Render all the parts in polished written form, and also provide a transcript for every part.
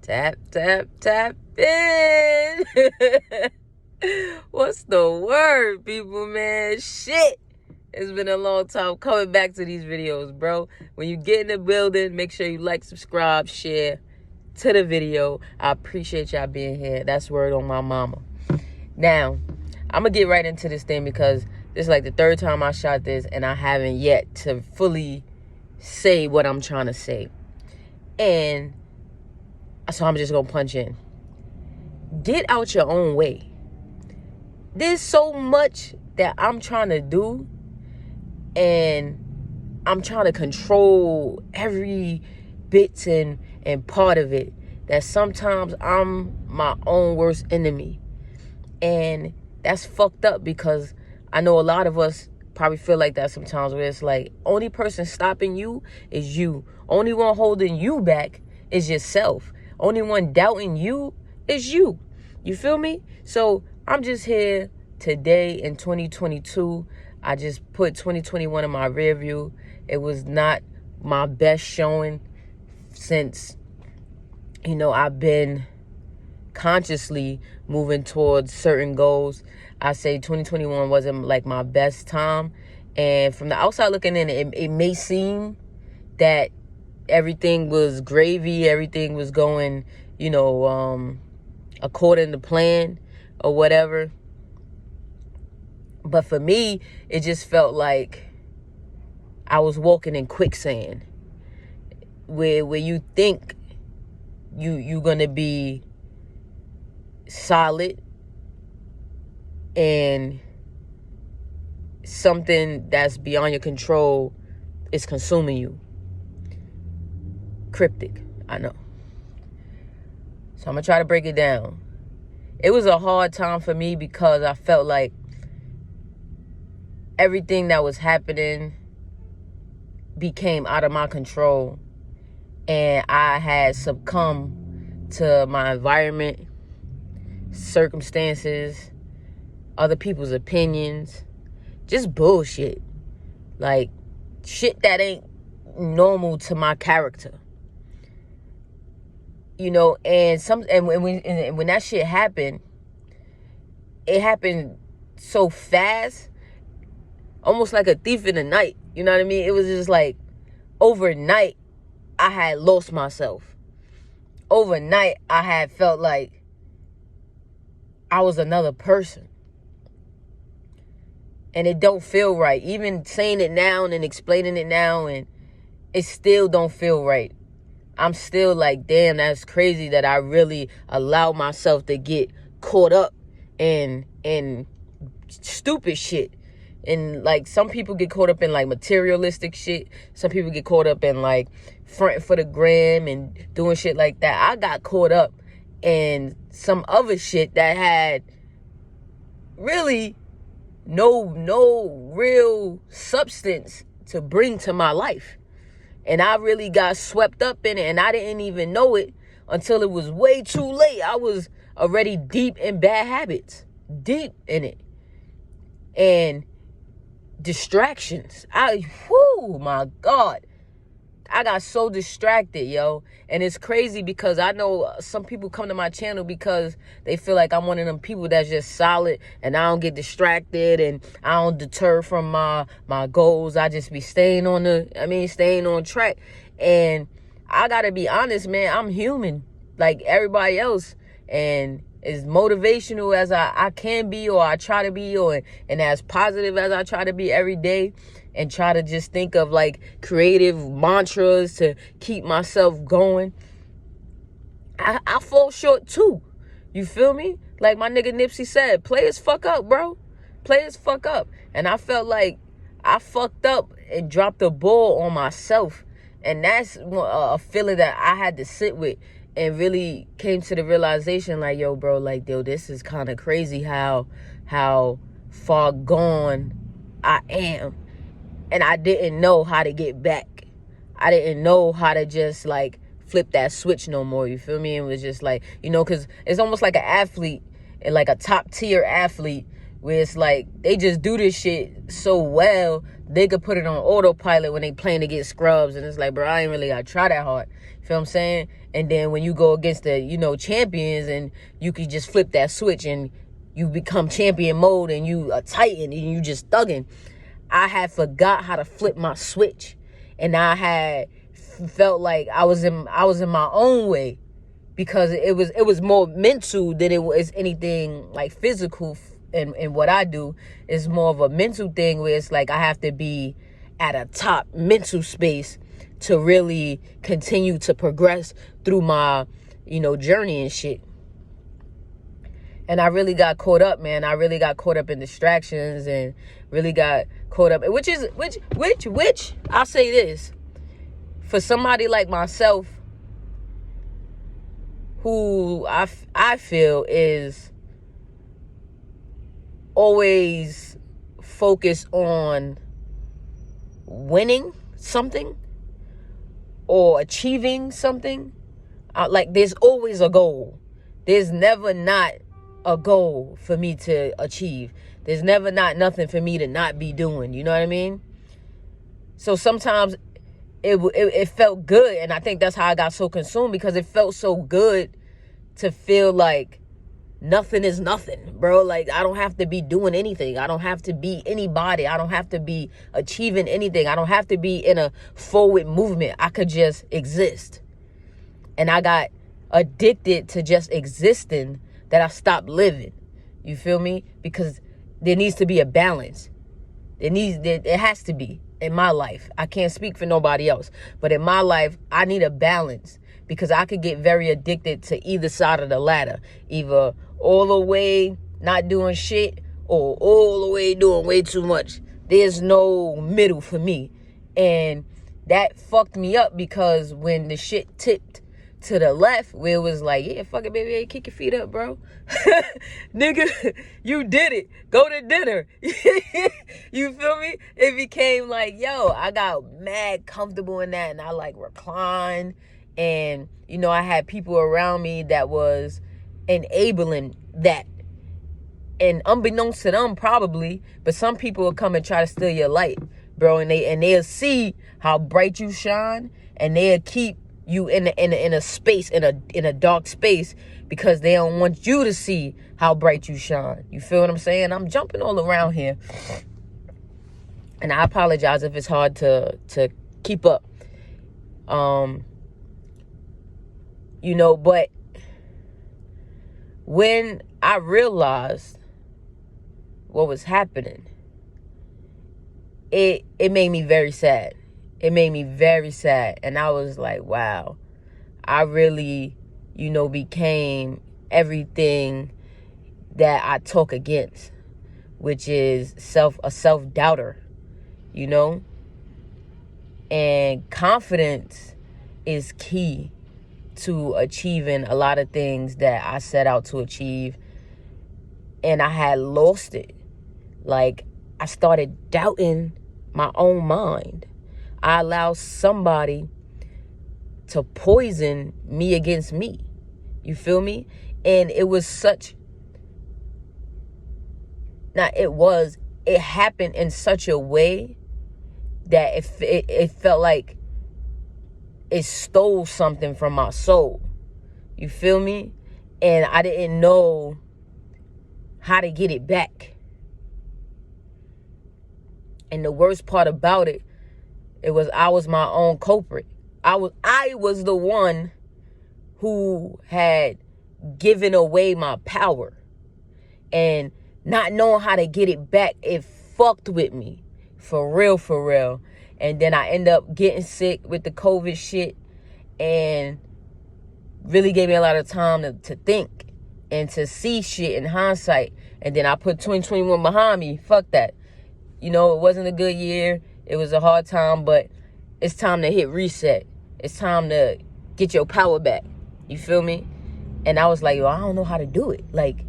Tap, tap, tap in. What's the word, people, man? Shit. It's been a long time coming back to these videos, bro. When you get in the building, make sure you like, subscribe, share to the video. I appreciate y'all being here. That's word on my mama. Now, I'm going to get right into this thing because this is like the third time I shot this and I haven't yet to fully say what I'm trying to say. And so I'm just going to punch in. Get out your own way. There's so much that I'm trying to do, and I'm trying to control every bit and part of it, that sometimes I'm my own worst enemy. And that's fucked up because I know a lot of us probably feel like that sometimes, where it's like, only person stopping you is you. Only one holding you back is yourself. Only one doubting you is you. You feel me? So I'm just here today in 2022. I just put 2021 in my rear view. It was not my best showing since, I've been consciously moving towards certain goals. I say 2021 wasn't like my best time. And from the outside looking in, it may seem that everything was gravy, everything was going, according to plan or whatever. But for me, it just felt like I was walking in quicksand, where you think you're gonna be solid, and something that's beyond your control is consuming you. Cryptic, I know. So I'm gonna try to break it down. It was a hard time for me because I felt like everything that was happening became out of my control, and I had succumbed to my environment, circumstances, other people's opinions, just bullshit. Like shit that ain't normal to my character. And when that shit happened, it happened so fast, almost like a thief in the night. You know what I mean? It was just like overnight I had lost myself. Overnight I had felt like I was another person. And it don't feel right. Even saying it now and explaining it now, and it still don't feel right. I'm still like, damn, that's crazy that I really allowed myself to get caught up in stupid shit. And like, some people get caught up in like materialistic shit. Some people get caught up in like fronting for the gram and doing shit like that. I got caught up in some other shit that had really no real substance to bring to my life. And I really got swept up in it, and I didn't even know it until it was way too late. I was already deep in bad habits, deep in it. And distractions. My God. I got so distracted, yo. And it's crazy because I know some people come to my channel because they feel like I'm one of them people that's just solid and I don't get distracted and I don't deter from my goals. I just be staying on track. And I gotta be honest, man, I'm human like everybody else. And as motivational as I can be, or I try to be, and as positive as I try to be every day, and try to just think of like creative mantras to keep myself going, I fall short too. You feel me? Like my nigga Nipsey said, players fuck up, bro. Players fuck up. And I felt like I fucked up and dropped the ball on myself. And that's a feeling that I had to sit with, and really came to the realization like, yo, bro, like, yo, this is kind of crazy how far gone I am. And I didn't know how to get back. I didn't know how to just like flip that switch no more. You feel me? It was just like, because it's almost like an athlete, and like a top tier athlete where it's like they just do this shit so well they could put it on autopilot when they playing against scrubs, and it's like, bro, I ain't really gotta try that hard. You feel what I'm saying? And then when you go against the, you know, champions, and you could just flip that switch and you become champion mode and you a titan and you just thugging. I had forgot how to flip my switch, and I had felt like I was in my own way, because it was more mental than it was anything like physical. And what I do is more of a mental thing, where it's like I have to be at a top mental space to really continue to progress through my, you know, journey and shit. And I really got caught up, man. I really got caught up in distractions, and really got caught up, which I'll say this, for somebody like myself, who I feel is always focused on winning something or achieving something. Like, there's always a goal. There's never not a goal for me to achieve. There's never not nothing for me to not be doing. You know what I mean? So sometimes it felt good, and I think that's how I got so consumed, because it felt so good to feel like nothing is nothing, bro. Like, I don't have to be doing anything. I don't have to be anybody. I don't have to be achieving anything. I don't have to be in a forward movement. I could just exist. And I got addicted to just existing, that I stopped living. You feel me? Because there needs to be a balance. It has to be in my life. I can't speak for nobody else, but in my life, I need a balance, because I could get very addicted to either side of the ladder, either all the way not doing shit or all the way doing way too much. There's no middle for me. And that fucked me up, because when the shit tipped to the left, where it was like, yeah, fuck it, baby, hey, kick your feet up, bro. Nigga, you did it. Go to dinner. You feel me? It became like, yo, I got mad comfortable in that, and I like reclined. And, you know, I had people around me that was enabling that. And unbeknownst to them, probably, but some people will come and try to steal your light, bro. And they'll see how bright you shine, and they'll keep you in a space, in a dark space, because they don't want you to see how bright you shine. You feel what I'm saying? I'm jumping all around here, and I apologize if it's hard to keep up. You know, but when I realized what was happening, it made me very sad. It made me very sad. And I was like, wow, I really, you know, became everything that I talk against, which is a self-doubter, you know? And confidence is key to achieving a lot of things that I set out to achieve. And I had lost it. Like, I started doubting my own mind. I allowed somebody to poison me against me. You feel me? And it was it happened in such a way that it felt like it stole something from my soul. You feel me? And I didn't know how to get it back. And the worst part about it, I was my own culprit. I was the one who had given away my power. And not knowing how to get it back, it fucked with me. For real. And then I end up getting sick with the COVID shit, and really gave me a lot of time to think and to see shit in hindsight. And then I put 2021 behind me. Fuck that. You know, it wasn't a good year. It was a hard time, but it's time to hit reset. It's time to get your power back. You feel me? And I was like, yo, I don't know how to do it. Like,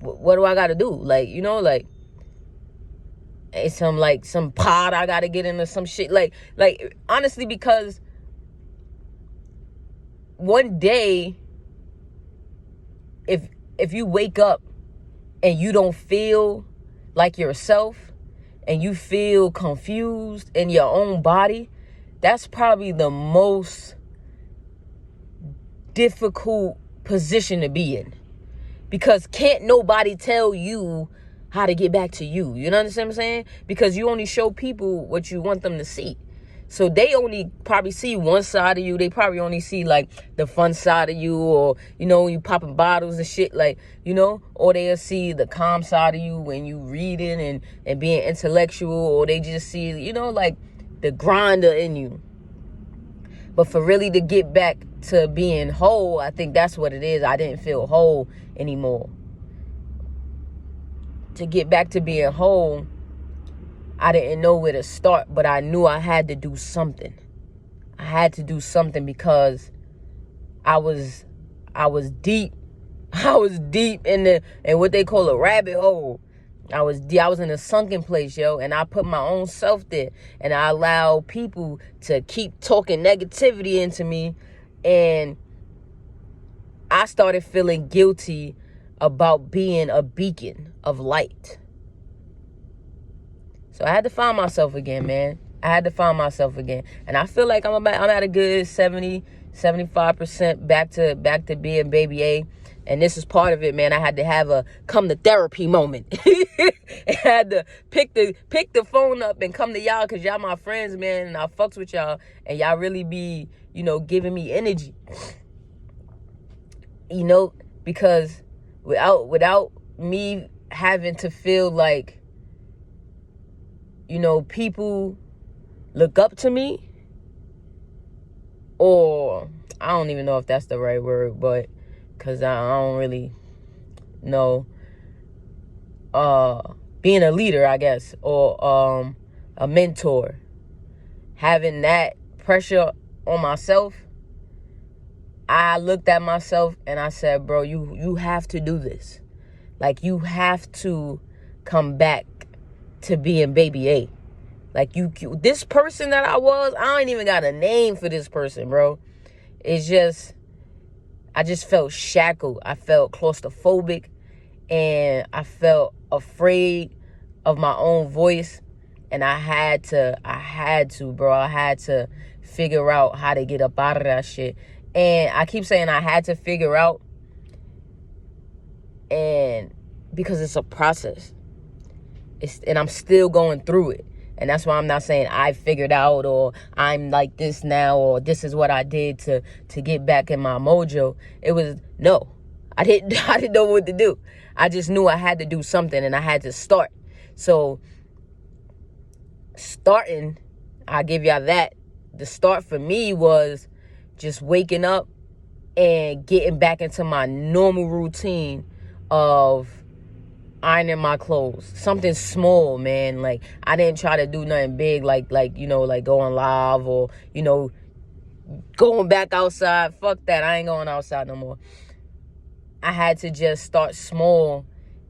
what do I got to do? Like, you know, like, it's some pod I got to get into, some shit. Like, honestly, because one day, if you wake up and you don't feel like yourself and you feel confused in your own body, that's probably the most difficult position to be in. Because can't nobody tell you how to get back to you. You know what I'm saying? Because you only show people what you want them to see. So they only probably see one side of you. They probably only see like the fun side of you, or, you know, you popping bottles and shit, like, you know, or they'll see the calm side of you when you reading and being intellectual, or they just see, you know, like the grinder in you. But for really to get back to being whole, I think that's what it is. I didn't feel whole anymore. To get back to being whole, I didn't know where to start, but I knew I had to do something. I had to do something because I was deep. I was deep in what they call a rabbit hole. I was in a sunken place, yo, and I put my own self there, and I allowed people to keep talking negativity into me, and I started feeling guilty about being a beacon of light. So I had to find myself again, man. I had to find myself again. And I feel like I'm at a good 70, 75% back to being baby A. And this is part of it, man. I had to have a come to therapy moment. I had to pick the phone up and come to y'all, because y'all my friends, man. And I fucks with y'all. And y'all really be, you know, giving me energy. You know, because without me having to feel like, you know, people look up to me, or I don't even know if that's the right word, but because I don't really know, being a leader, I guess, or a mentor, having that pressure on myself, I looked at myself and I said, bro, you have to do this. Like, you have to come back to being baby A. Like, this person that I ain't even got a name for this person, bro. It's just, I just felt shackled. I felt claustrophobic, and I felt afraid of my own voice. And I had to, bro. I had to figure out how to get up out of that shit. And I keep saying I had to figure out, and because it's a process. And I'm still going through it. And that's why I'm not saying I figured out, or I'm like this now, or this is what I did to get back in my mojo. It was, no, I didn't know what to do. I just knew I had to do something, and I had to start. So starting, I'll give y'all that. The start for me was just waking up and getting back into my normal routine of ironing my clothes. Something small, man. Like, I didn't try to do nothing big, like you know, like going live, or, you know, going back outside. Fuck that. I ain't going outside no more. I had to just start small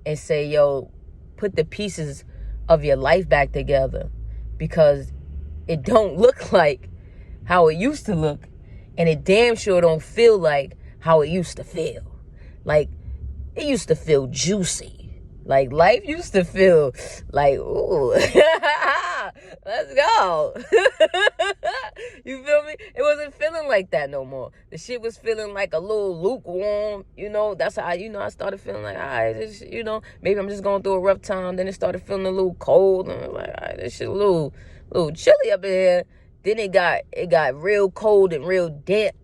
and say, yo, put the pieces of your life back together, because it don't look like how it used to look, and it damn sure don't feel like how it used to feel. Like, it used to feel juicy. Like, life used to feel like, ooh, let's go. You feel me? It wasn't feeling like that no more. The shit was feeling like a little lukewarm, you know. That's how, you know, I started feeling like, all right, this, you know, maybe I'm just going through a rough time. Then it started feeling a little cold, and I'm like, all right, this shit a little chilly up in here. Then it got real cold and real damp,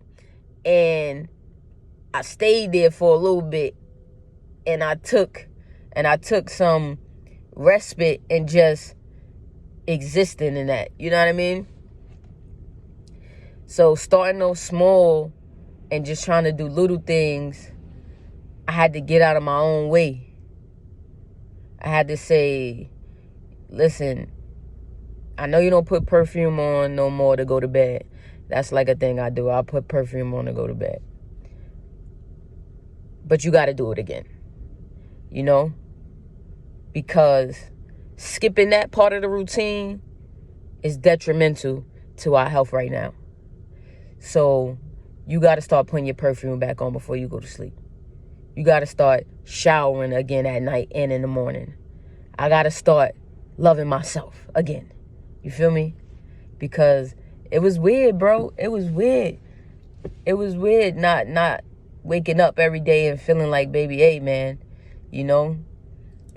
and I stayed there for a little bit, and I took some respite and just existing in that. You know what I mean? So starting off small and just trying to do little things, I had to get out of my own way. I had to say, listen, I know you don't put perfume on no more to go to bed. That's like a thing I do. I put perfume on to go to bed. But you got to do it again. You know? Because skipping that part of the routine is detrimental to our health right now. So you got to start putting your perfume back on before you go to sleep. You got to start showering again at night and in the morning. I got to start loving myself again. You feel me? Because it was weird, bro. It was weird. It was weird not waking up every day and feeling like baby A, man. You know?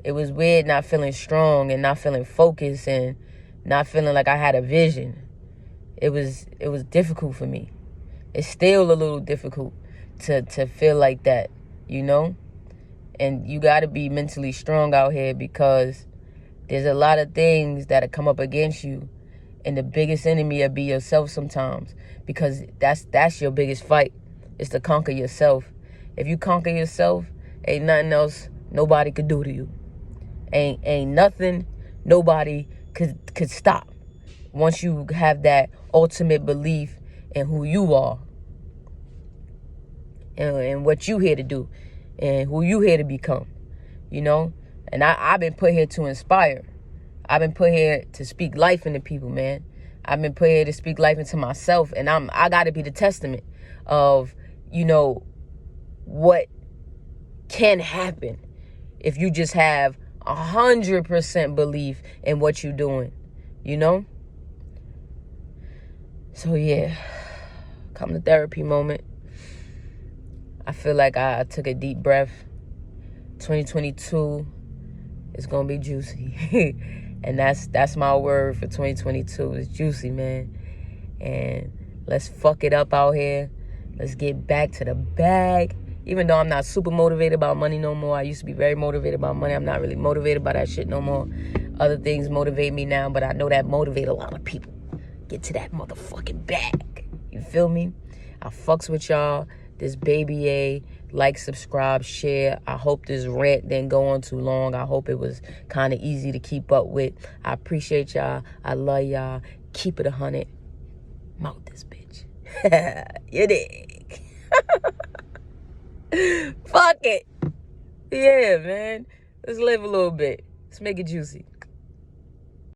It was weird not feeling strong and not feeling focused and not feeling like I had a vision. It was difficult for me. It's still a little difficult to feel like that, you know? And you got to be mentally strong out here because there's a lot of things that'll come up against you. And the biggest enemy will be yourself sometimes, because that's your biggest fight, is to conquer yourself. If you conquer yourself, ain't nothing else nobody could do to you. Ain't nothing nobody could stop once you have that ultimate belief in who you are and what you here to do and who you here to become, you know? And I've been put here to inspire. I've been put here to speak life into people, man. I've been put here to speak life into myself, and I got to be the testament of, you know, what can happen if you just have 100% belief in what you're doing, you know? So yeah, come to therapy moment. I feel like I took a deep breath. 2022 is gonna be juicy. And that's my word for 2022. It's juicy, man. And let's fuck it up out here. Let's get back to the bag. Even though I'm not super motivated about money no more. I used to be very motivated about money. I'm not really motivated by that shit no more. Other things motivate me now, but I know that motivate a lot of people. Get to that motherfucking bag. You feel me? I fucks with y'all. This baby A. Like, subscribe, share. I hope this rant didn't go on too long. I hope it was kind of easy to keep up with. I appreciate y'all. I love y'all. Keep it 100. Mouth this bitch. You dig? Fuck it. Yeah, man. Let's live a little bit. Let's make it juicy.